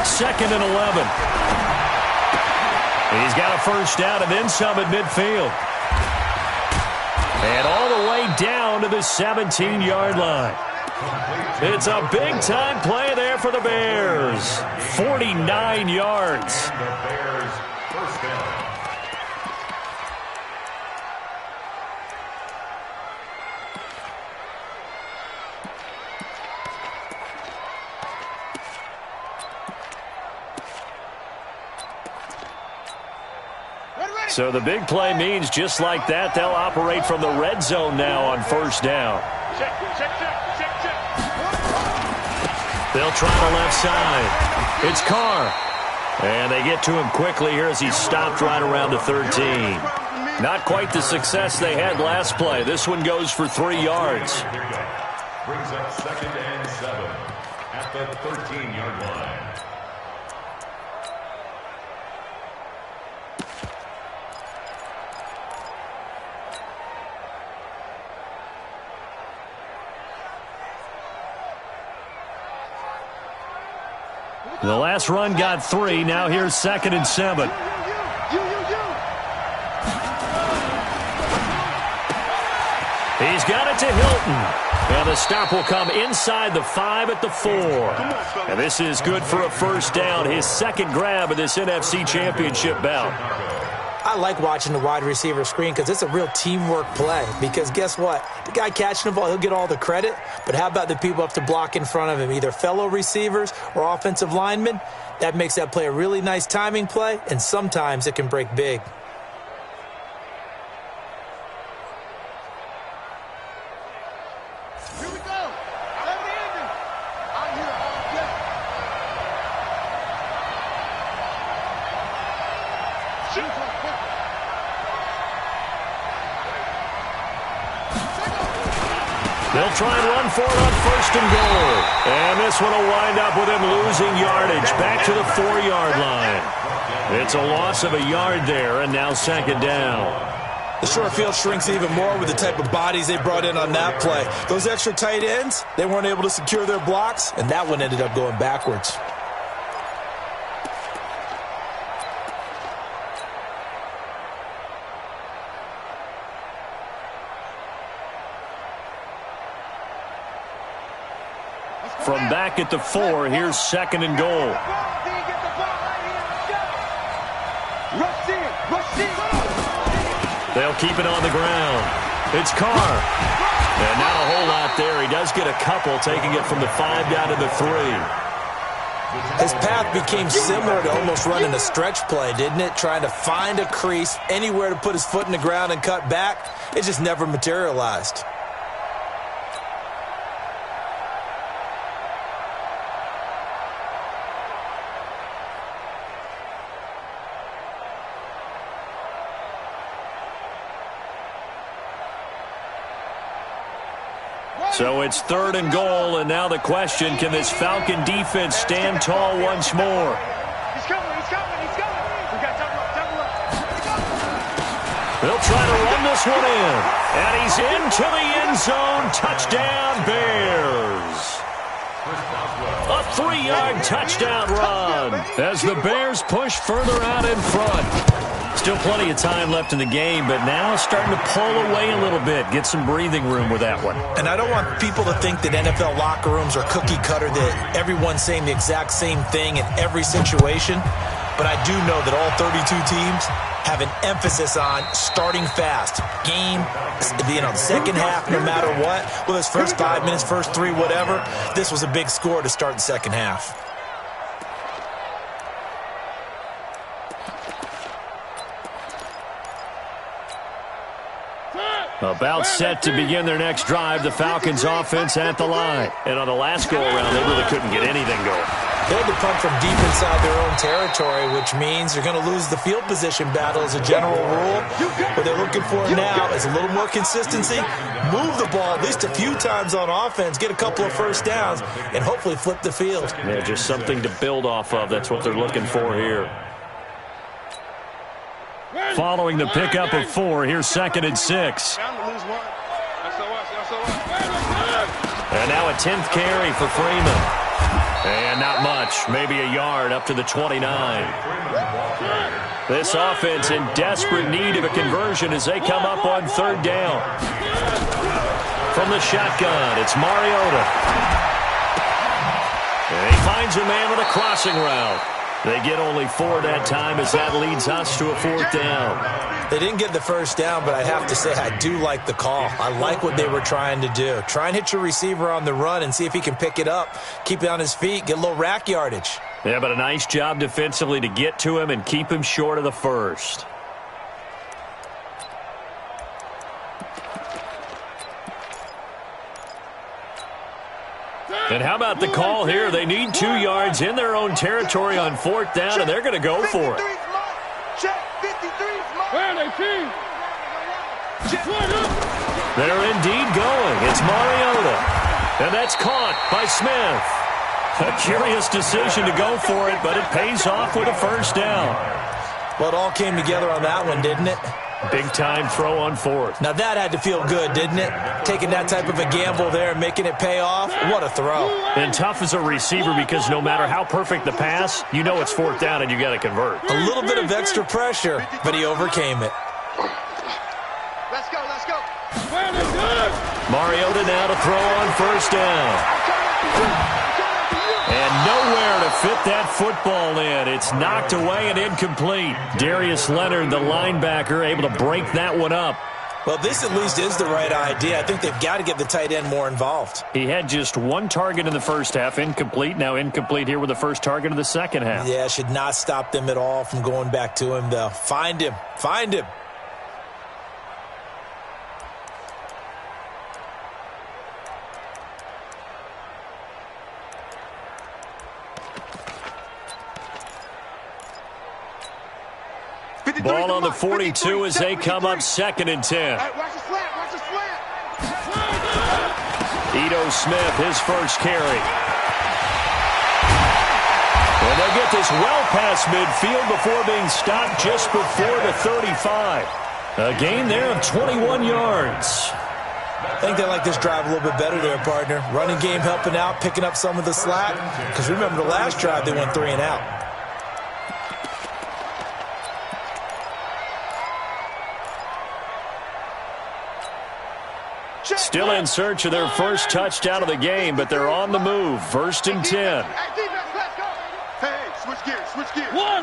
2nd and 11. He's got a first down and then some at midfield. And all the way down to the 17-yard line. It's a big-time play there for the Bears. 49 yards. The Bears first down. So the big play means just like that, they'll operate from the red zone now on first down. Check. They'll try the left side. It's Carr. And they get to him quickly here as he stopped right around the 13. Not quite the success they had last play. This one goes for 3 yards. Brings up 2nd and 7 at the 13-yard line. The last run got 3. Now here's 2nd and 7. He's got it to Hilton. And the stop will come inside the 5 at the 4. And this is good for a first down. His 2nd grab of this NFC Championship bout. I like watching the wide receiver screen because it's a real teamwork play. Because guess what? The guy catching the ball, he'll get all the credit. But how about the people up to block in front of him, either fellow receivers or offensive linemen? That makes that play a really nice timing play, and sometimes it can break big. Here we go. 70 ending. I'm here all day. Shoot. They'll try and run for it on 1st and goal. And this one will wind up with him losing yardage back to the 4-yard line. It's a loss of a yard there, and now 2nd down. The short field shrinks even more with the type of bodies they brought in on that play. Those extra tight ends, they weren't able to secure their blocks, and that one ended up going backwards. From back at the 4, here's 2nd and goal. They'll keep it on the ground. It's Carr. And not a whole lot there. He does get a couple, taking it from the 5 down to the 3. His path became similar to almost running a stretch play, didn't it? Trying to find a crease, anywhere to put his foot in the ground and cut back. It just never materialized. So it's 3rd and goal, and now the question, can this Falcon defense stand tall once more? He's coming, he's coming, he's coming. We got double up. They'll try to run this one in, and he's into the end zone. Touchdown, Bears. A 3-yard touchdown run as the Bears push further out in front. Still plenty of time left in the game, but now starting to pull away a little bit. Get some breathing room with that one. And I don't want people to think that NFL locker rooms are cookie cutter, that everyone's saying the exact same thing in every situation. But I do know that all 32 teams have an emphasis on starting fast. Game, the second half, no matter what. Whether it's first 5 minutes, first 3, whatever. This was a big score to start the second half. About set to begin their next drive, the Falcons offense at the line. And on the last go-around, they really couldn't get anything going. They had to punt from deep inside their own territory, which means they're going to lose the field position battle as a general rule. What they're looking for now is a little more consistency, move the ball at least a few times on offense, get a couple of first downs, and hopefully flip the field. Yeah, just something to build off of. That's what they're looking for here. Following the pickup of 4, here's 2nd and 6. And now a 10th carry for Freeman. And not much, maybe a yard up to the 29. This offense in desperate need of a conversion as they come up on 3rd down. From the shotgun, it's Mariota. And he finds a man with a crossing route. They get only 4 that time as that leads us to a 4th down. They didn't get the first down, but I have to say I do like the call. I like what they were trying to do. Try and hit your receiver on the run and see if he can pick it up, keep it on his feet, get a little rack yardage. Yeah, but a nice job defensively to get to him and keep him short of the first. And how about the call here? They need 2 yards in their own territory on 4th down, and they're going to go for it. They're indeed going. It's Mariota. And that's caught by Smith. A curious decision to go for it, but it pays off with a first down. Well, it all came together on that one, didn't it? Big-time throw on 4th. Now that had to feel good, didn't it? Taking that type of a gamble there and making it pay off. What a throw. And tough as a receiver because no matter how perfect the pass, you know it's 4th down and you got to convert. A little bit of extra pressure, but he overcame it. Let's go, let's go. Mariota now to throw on 1st down. And nowhere to fit that football in. It's knocked away and incomplete. Darius Leonard, the linebacker, able to break that one up. Well, this at least is the right idea. I think they've got to get the tight end more involved. He had just 1 target in the first half, incomplete. Now incomplete here with the first target of the second half. Yeah, should not stop them at all from going back to him, though. Find him. Find him. Ball on the 42 as they come up 2nd and 10. Watch the slant, watch the slant. Ito Smith, his first carry. And they'll get this well past midfield before being stopped just before the 35. A gain there of 21 yards. I think they like this drive a little bit better there, partner. Running game helping out, picking up some of the slack. Because remember the last drive, they went 3 and out. Still in search of their first touchdown of the game, but they're on the move. 1st and 10. Hey, defense, let's go. Hey, switch gears, switch gears. One.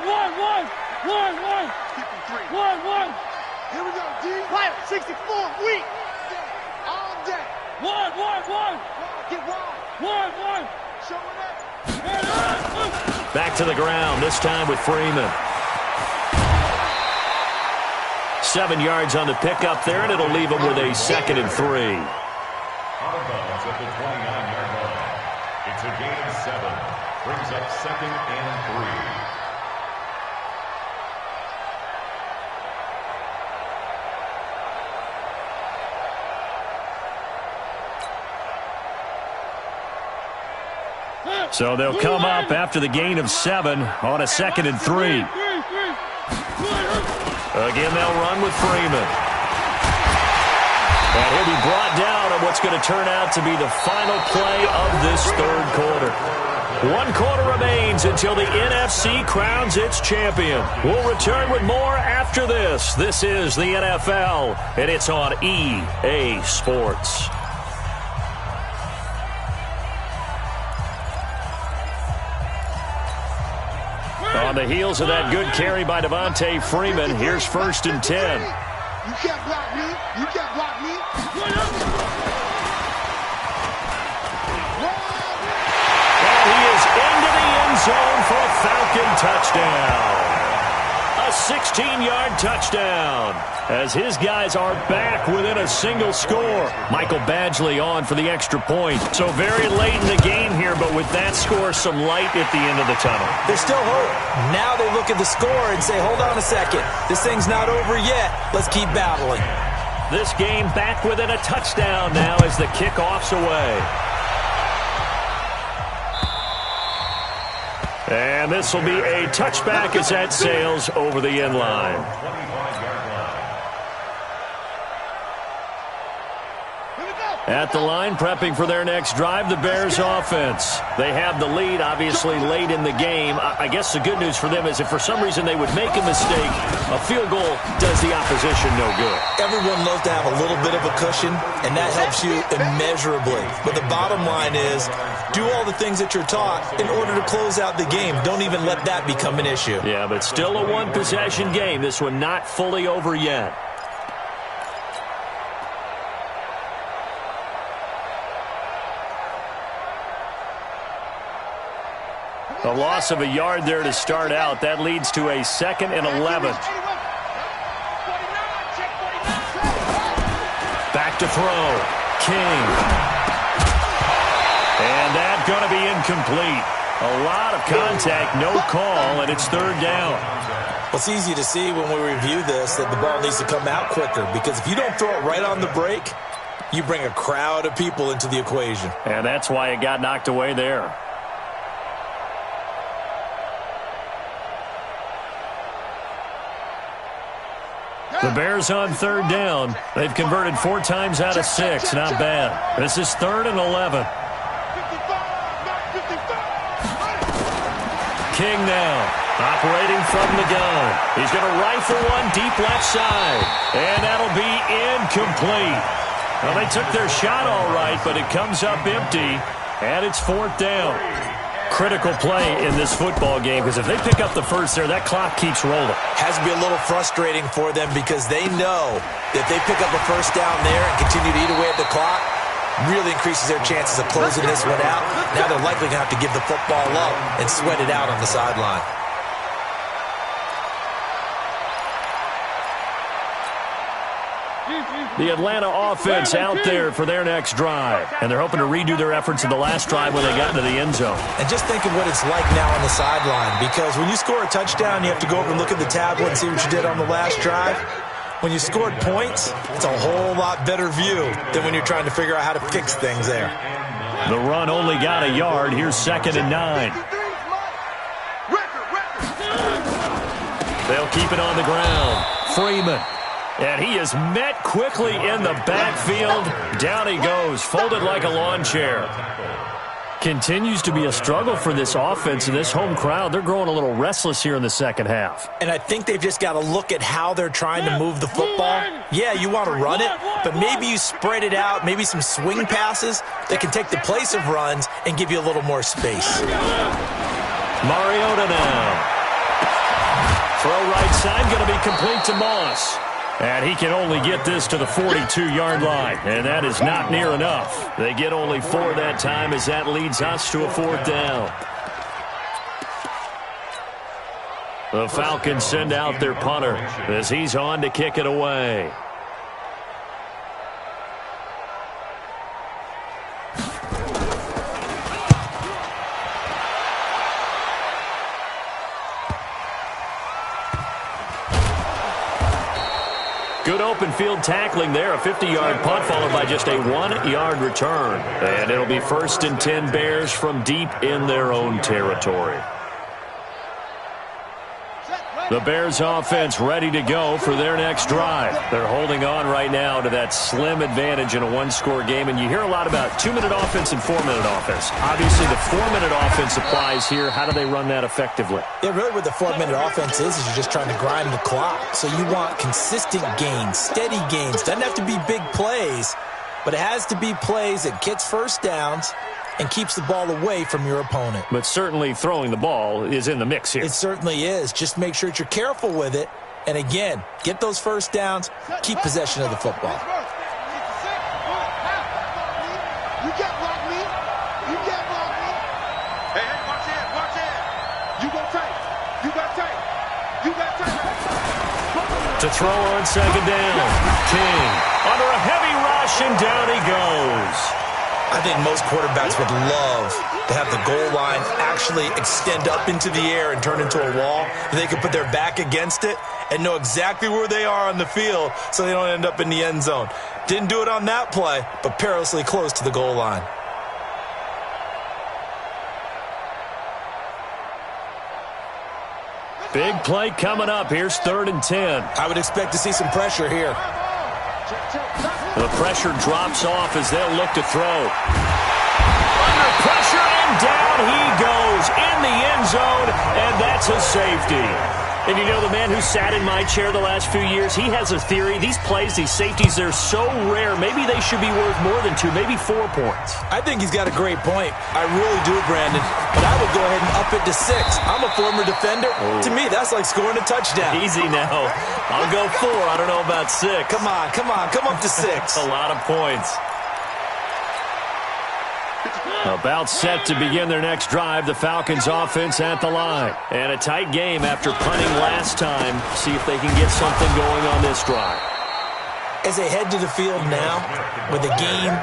Keep them three. One. Here we go, D. Fire, 64, weak. All day. One. Get wild. One. Show it up. Back to the ground, this time with Freeman. 7 yards on the pickup there, and it'll leave them with a 2nd and 3. Out of bounds at the 29-yard line. It's a gain of 7. Brings up 2nd and 3. So they'll come up after the gain of 7 on a 2nd and 3. Again, they'll run with Freeman. And he'll be brought down on what's going to turn out to be the final play of this 3rd quarter. 1 quarter remains until the NFC crowns its champion. We'll return with more after this. This is the NFL, and it's on EA Sports. On the heels of that good carry by Devontae Freeman, here's 1st and 10. You can't block me. You can't block me. And he is into the end zone for a Falcon touchdown. A 16-yard touchdown as his guys are back within a single score. Michael Badgley on for the extra point. So very late in the game here, but with that score, some light at the end of the tunnel. There's still hope. Now they look at the score and say, hold on a second. This thing's not over yet. Let's keep battling. This game back within a touchdown now as the kickoff's away. And this will be a touchback as that sails over the end line. At the line, prepping for their next drive, the Bears offense. They have the lead, obviously, late in the game. I guess the good news for them is if for some reason they would make a mistake, a field goal does the opposition no good. Everyone loves to have a little bit of a cushion, and that helps you immeasurably. But the bottom line is, do all the things that you're taught in order to close out the game. Don't even let that become an issue. Yeah, but still a one-possession game. This one not fully over yet. A loss of a yard there to start out. That leads to a 2nd and 11. Back to throw. King. And that's going to be incomplete. A lot of contact, no call, and it's 3rd down. Well, it's easy to see when we review this that the ball needs to come out quicker, because if you don't throw it right on the break, you bring a crowd of people into the equation. And that's why it got knocked away there. The Bears on 3rd down. They've converted 4 times out of 6. Not bad. This is 3rd and 11. King now, operating from the gun. He's going to rifle one deep left side. And that'll be incomplete. Well, they took their shot all right, but it comes up empty. And it's 4th down. Critical play in this football game, because if they pick up the first there, that clock keeps rolling. Has to be a little frustrating for them, because they know that they pick up a first down there and continue to eat away at the clock, really increases their chances of closing this one out. Now they're likely going to have to give the football up and sweat it out on the sideline. The Atlanta offense out there for their next drive. And they're hoping to redo their efforts in the last drive when they got into the end zone. And just think of what it's like now on the sideline, because when you score a touchdown, you have to go over and look at the tablet and see what you did on the last drive. When you scored points, it's a whole lot better view than when you're trying to figure out how to fix things there. The run only got a yard. Here's 2nd and 9. They'll keep it on the ground. Freeman. And he is met quickly in the backfield. Down he goes, folded like a lawn chair. Continues to be a struggle for this offense and this home crowd. They're growing a little restless here in the second half. And I think they've just got to look at how they're trying to move the football. Yeah, you want to run it, but maybe you spread it out, maybe some swing passes that can take the place of runs and give you a little more space. Mariota now. Throw right side, going to be complete to Moss. And he can only get this to the 42-yard line, and that is not near enough. They get only 4 that time as that leads us to a 4th down. The Falcons send out their punter as he's on to kick it away. Good open field tackling there. A 50-yard punt followed by just a 1-yard return. And it'll be 1st and 10 Bears from deep in their own territory. The Bears offense ready to go for their next drive. They're holding on right now to that slim advantage in a one-score game. And you hear a lot about 2-minute offense and 4-minute offense. Obviously, the 4-minute offense applies here. How do they run that effectively? Yeah, really what the 4-minute offense is you're just trying to grind the clock. So you want consistent gains, steady gains. Doesn't have to be big plays, but it has to be plays that gets first downs and keeps the ball away from your opponent. But certainly throwing the ball is in the mix here. It certainly is. Just make sure that you're careful with it. And again, get those first downs, keep possession of the football. You can't block me. You can't block me. Hey, watch it, watch it. You go tight. You got tight. You got tight. To throw on 2nd down. King under a heavy rush, and down he goes. I think most quarterbacks would love to have the goal line actually extend up into the air and turn into a wall. They could put their back against it and know exactly where they are on the field so they don't end up in the end zone. Didn't do it on that play, but perilously close to the goal line. Big play coming up. Here's 3rd and 10. I would expect to see some pressure here. The pressure drops off as they'll look to throw. Under pressure, and down he goes in the end zone, and that's a safety. And you know, the man who sat in my chair the last few years, he has a theory. These plays, these safeties, they're so rare. Maybe they should be worth more than 2, maybe 4 points. I think he's got a great point. I really do, Brandon. But I would go ahead and up it to 6. I'm a former defender. Oh. To me, that's like scoring a touchdown. Easy now. I'll go 4. I don't know about 6. Come on. Come up to 6. A lot of points. About set to begin their next drive, the Falcons offense at the line. And a tight game after punting last time. See if they can get something going on this drive. As they head to the field now, with the game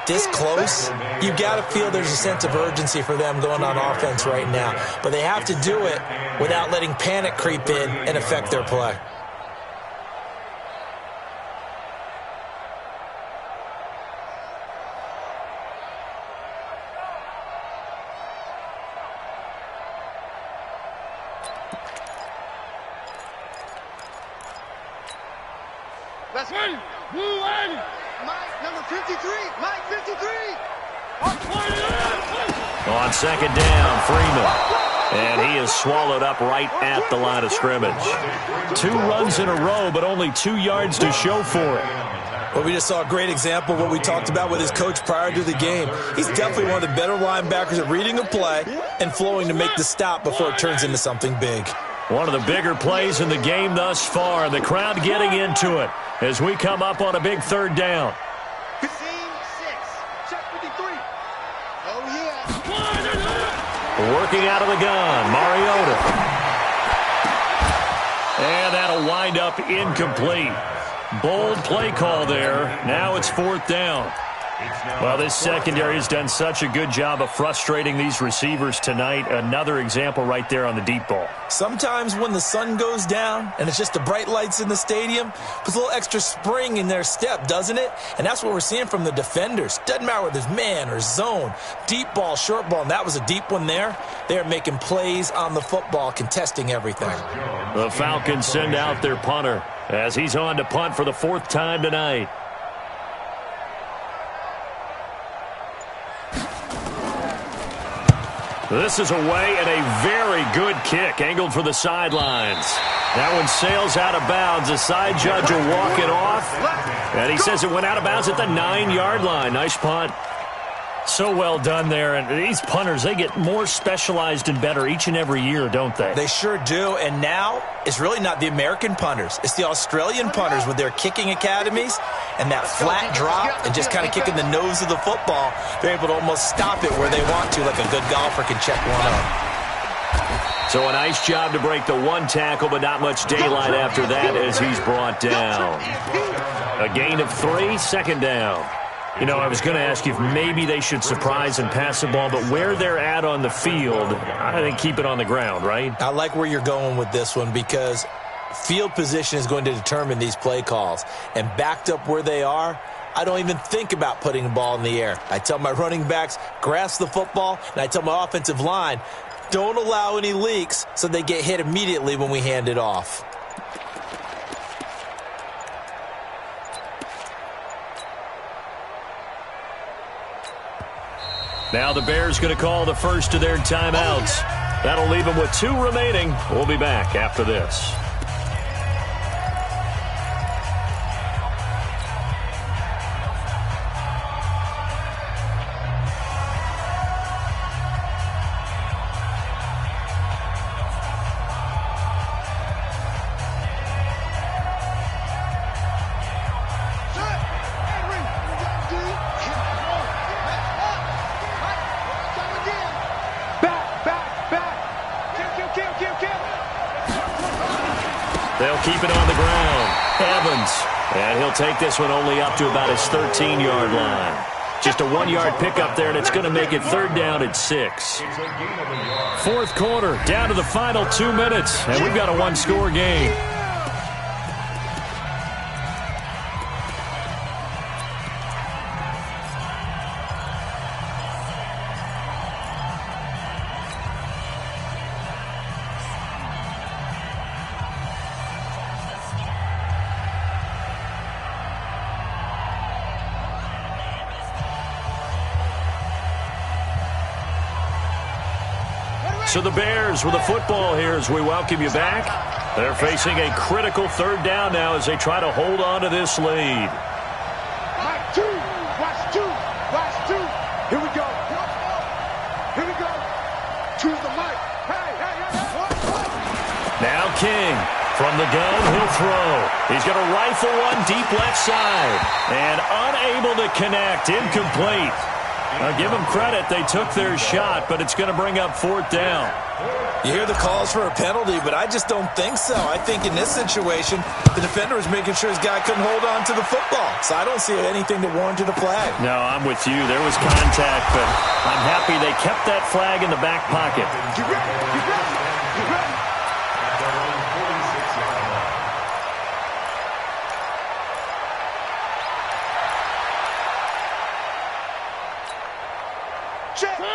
this close, you've got to feel there's a sense of urgency for them going on offense right now. But they have to do it without letting panic creep in and affect their play. Let's win. Mike, number 53. Mike, 53. On 2nd down, Freeman. And he is swallowed up right at the line of scrimmage. 2 runs in a row, but only 2 yards to show for it. Well, we just saw a great example of what we talked about with his coach prior to the game. He's definitely one of the better linebackers at reading a play and flowing to make the stop before it turns into something big. One of the bigger plays in the game thus far. The crowd getting into it as we come up on a big 3rd down. 15-6. Check 53. Oh, yeah. Working out of the gun, Mariota. And that'll wind up incomplete. Bold play call there. Now it's 4th down. Well, this secondary has done such a good job of frustrating these receivers tonight. Another example right there on the deep ball. Sometimes when the sun goes down and it's just the bright lights in the stadium, puts a little extra spring in their step, doesn't it? And that's what we're seeing from the defenders. Doesn't matter whether it's man or zone, deep ball, short ball, and that was a deep one there. They're making plays on the football, contesting everything. The Falcons send out their punter as he's on to punt for the 4th time tonight. This is away and a very good kick, angled for the sidelines. That one sails out of bounds. The side judge will walk it off, and he says it went out of bounds at the 9-yard line. Nice punt. So well done there, and these punters, they get more specialized and better each and every year, don't they? They sure do, and now it's really not the American punters. It's the Australian punters with their kicking academies and that flat drop and just kind of kicking the nose of the football. They're able to almost stop it where they want to, like a good golfer can check one up. So a nice job to break the one tackle, but not much daylight after that as he's brought down. A gain of 3, second down. You know, I was going to ask you if maybe they should surprise and pass the ball, but where they're at on the field, I think keep it on the ground, right? I like where you're going with this one because field position is going to determine these play calls. And backed up where they are, I don't even think about putting the ball in the air. I tell my running backs, grasp the football, and I tell my offensive line, don't allow any leaks so they get hit immediately when we hand it off. Now the Bears going to call the first of their timeouts. That'll leave them with 2 remaining. We'll be back after this. They'll keep it on the ground. Evans. And he'll take this one only up to about his 13-yard line. Just a 1-yard pickup there, and it's going to make it 3rd down at 6. 4th quarter, down to the final 2 minutes, and we've got a 1-score game. So the Bears with the football here as we welcome you back. They're facing a critical 3rd down now as they try to hold on to this lead. Watch 2. Watch 2. Here we go. Here we go. Choose the mic. Hey. Now King. From the gun, he'll throw. He's going to rifle one deep left side. And unable to connect. Incomplete. I'll give them credit. They took their shot, but it's going to bring up 4th down. You hear the calls for a penalty, but I just don't think so. I think in this situation, the defender was making sure his guy couldn't hold on to the football. So I don't see anything that warranted a flag. No, I'm with you. There was contact, but I'm happy they kept that flag in the back pocket. Get ready. Get ready. Get ready.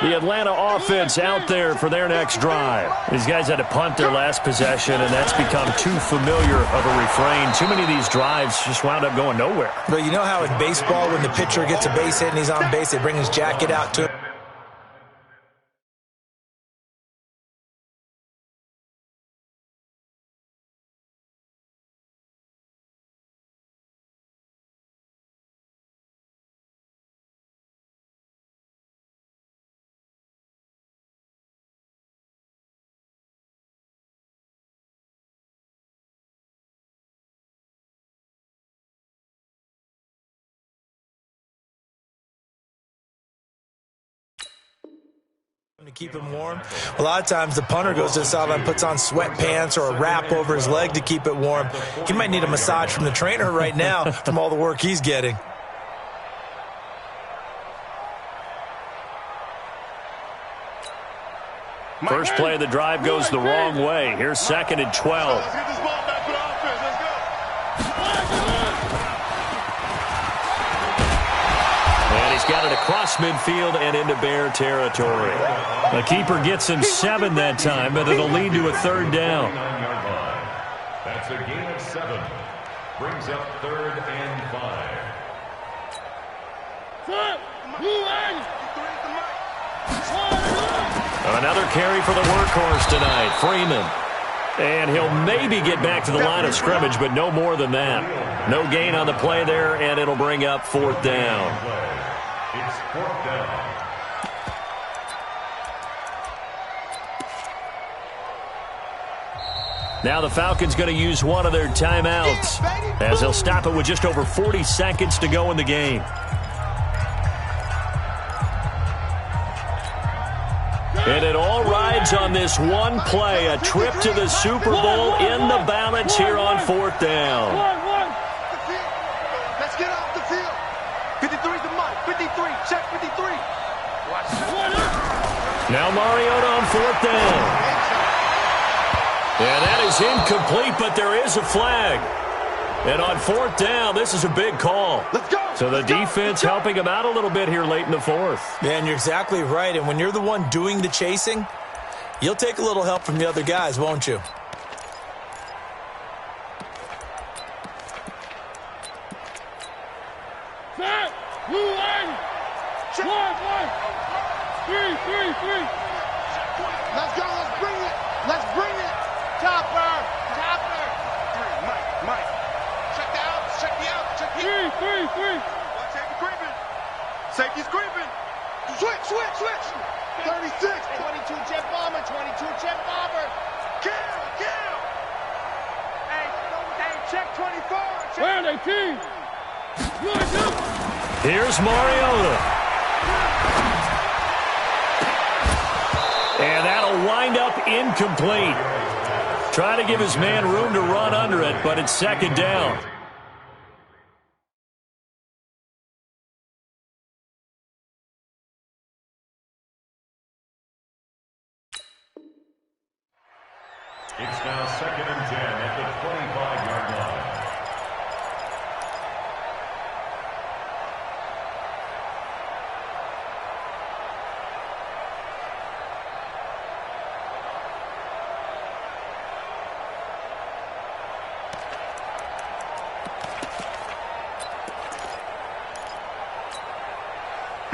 The Atlanta offense out there for their next drive. These guys had to punt their last possession, and that's become too familiar of a refrain. Too many of these drives just wound up going nowhere. But you know how in baseball, when the pitcher gets a base hit and he's on base, they bring his jacket out to him? To keep him warm. A lot of times the punter goes to the sideline, puts on sweatpants or a wrap over his leg to keep it warm. He might need a massage from the trainer right now from all the work he's getting. First play of the drive goes the wrong way. Here's 2nd and 12. Let's get this ball back for the offense. Let's go. And he's got it across midfield and into Bear territory. The keeper gets him 7 that time, but it'll lead to a 3rd down. That's a gain of 7. Brings up 3rd and 5. Another carry for the workhorse tonight, Freeman. And he'll maybe get back to the line of scrimmage, but no more than that. No gain on the play there, and it'll bring up 4th down. It's 4th down. Now the Falcons going to use one of their timeouts as they'll stop it with just over 40 seconds to go in the game. And it all rides on this one play, a trip to the Super Bowl in the balance here on 4th down. Let's get off the field. 53's the mark. 53. Check 53. Now Mariota on 4th down. And that is incomplete, but there is a flag. And on 4th down, this is a big call. Let's go. So the defense helping him out a little bit here late in the 4th. Man, you're exactly right. And when you're the one doing the chasing, you'll take a little help from the other guys, won't you? Set. Blue line. 1, 1. 3. Let's go. Let's bring it. Let's bring it. Topper. 3. Mike. Check the out. Check the out. Check the out. 3. Safety creeping. Safety's creeping. Switch. 36. 22 jet bomber. Kill. Hey, check 24. Round 18. Here's Mariota. And that'll wind up incomplete. Trying to give his man room to run under it, but it's 2nd down. It's now 2nd and 10 at the 25-yard line.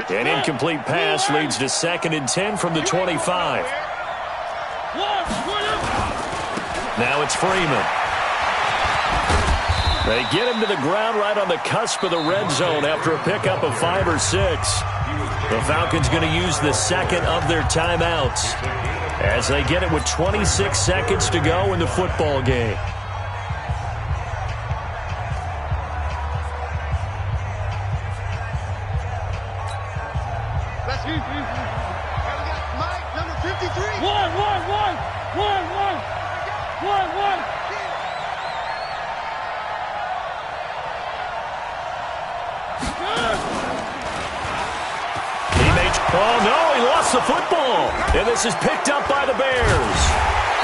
An incomplete pass leads to 2nd and 10 from the 25. Now it's Freeman. They get him to the ground right on the cusp of the red zone after a pickup of 5 or 6. The Falcons going to use the 2nd of their timeouts as they get it with 26 seconds to go in the football game. Mike, number 53. 1. Oh, no, he lost the football. And this is picked up by the Bears.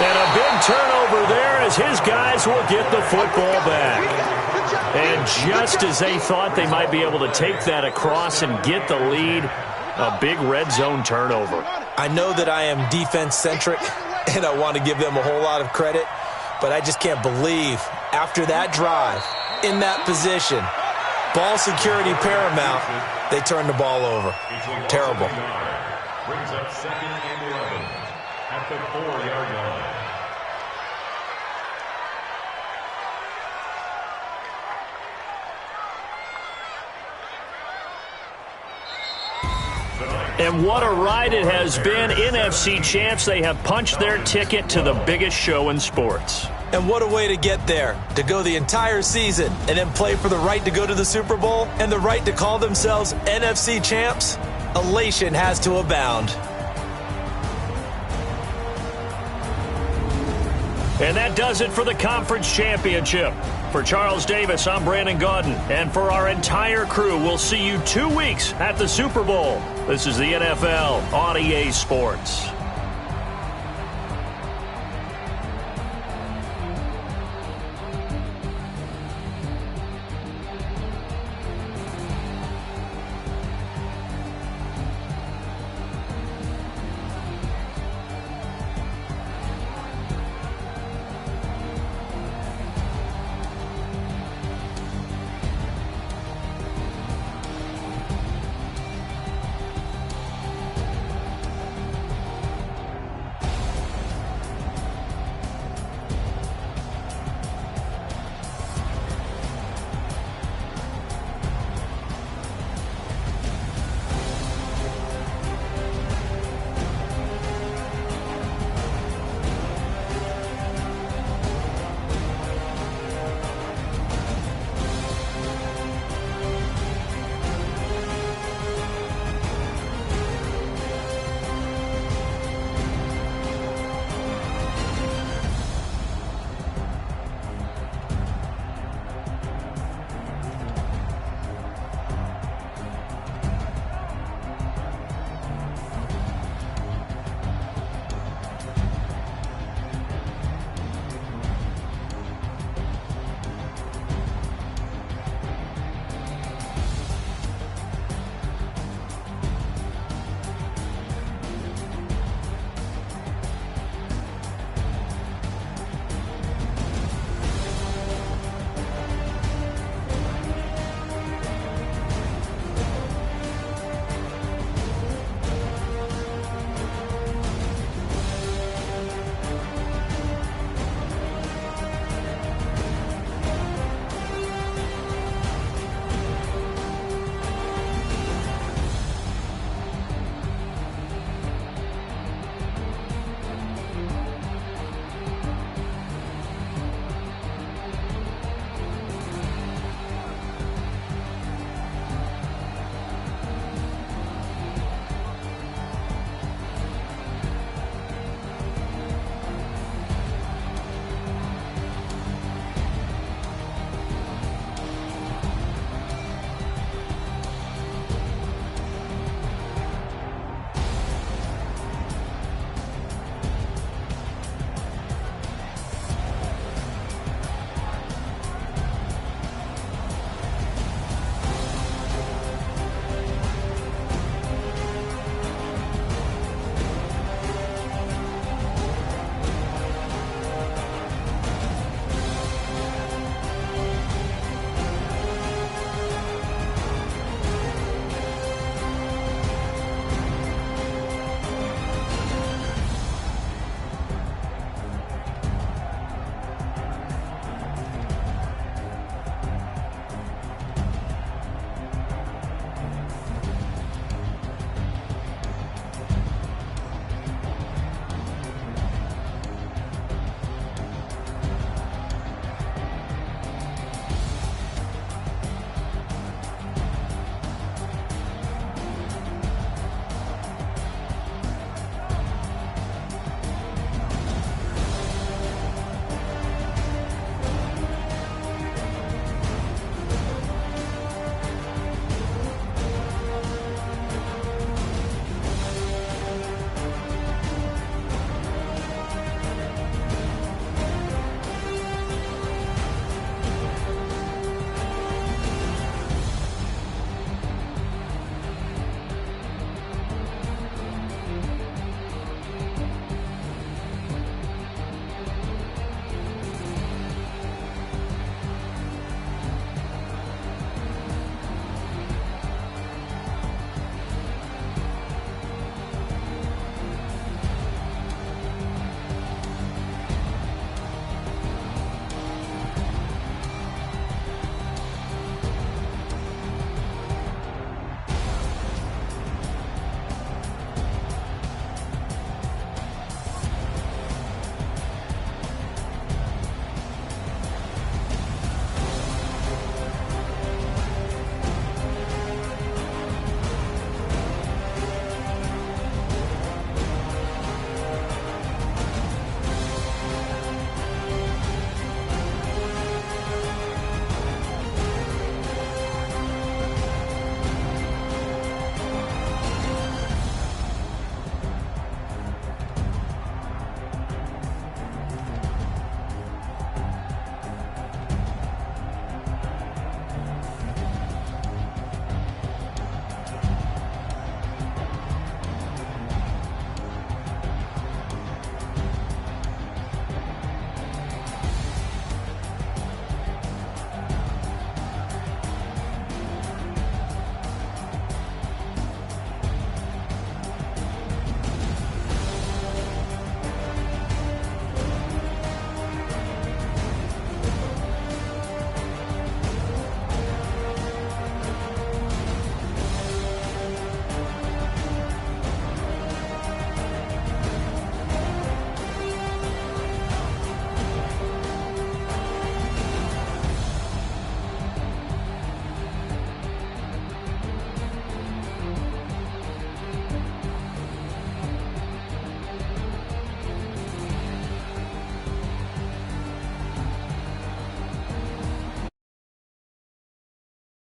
And a big turnover there as his guys will get the football back. And just as they thought they might be able to take that across and get the lead, a big red zone turnover. I know that I am defense-centric, and I want to give them a whole lot of credit, but I just can't believe after that drive, in that position, ball security paramount, they turned the ball over. Terrible. Brings up 2nd and 11 at the 4-yard line. And what a ride it has been. NFC champs, they have punched their ticket to the biggest show in sports. And what a way to get there, to go the entire season and then play for the right to go to the Super Bowl and the right to call themselves NFC champs. Elation has to abound. And that does it for the conference championship. For Charles Davis, I'm Brandon Gaudin. And for our entire crew, we'll see you 2 weeks at the Super Bowl. This is the NFL on EA Sports.